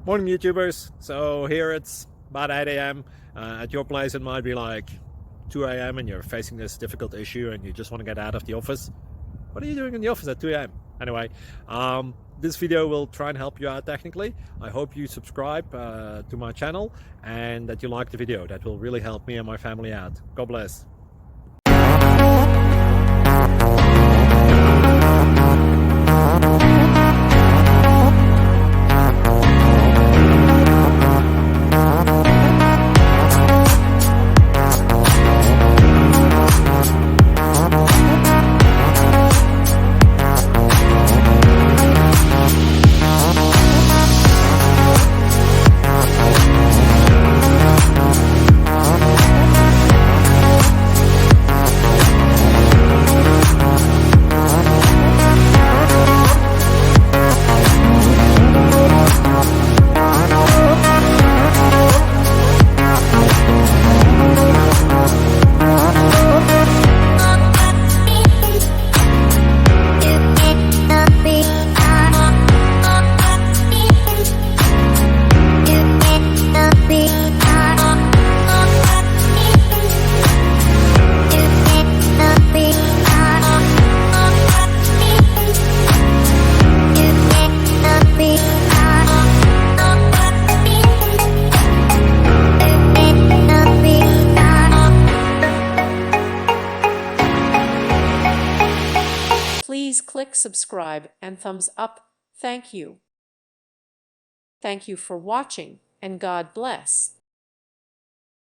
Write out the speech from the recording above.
Morning, YouTubers. So here it's about 8 a.m. At your place, it might be like 2 a.m. and you're facing this difficult issue and you just want to get out of the office. What are you doing in the office at 2 a.m.? Anyway, this video will try and help you out technically. I hope you subscribe to my channel and that you like the video. That will really help me and my family out. God bless. Please click subscribe and thumbs up. Thank you. Thank you for watching, and God bless.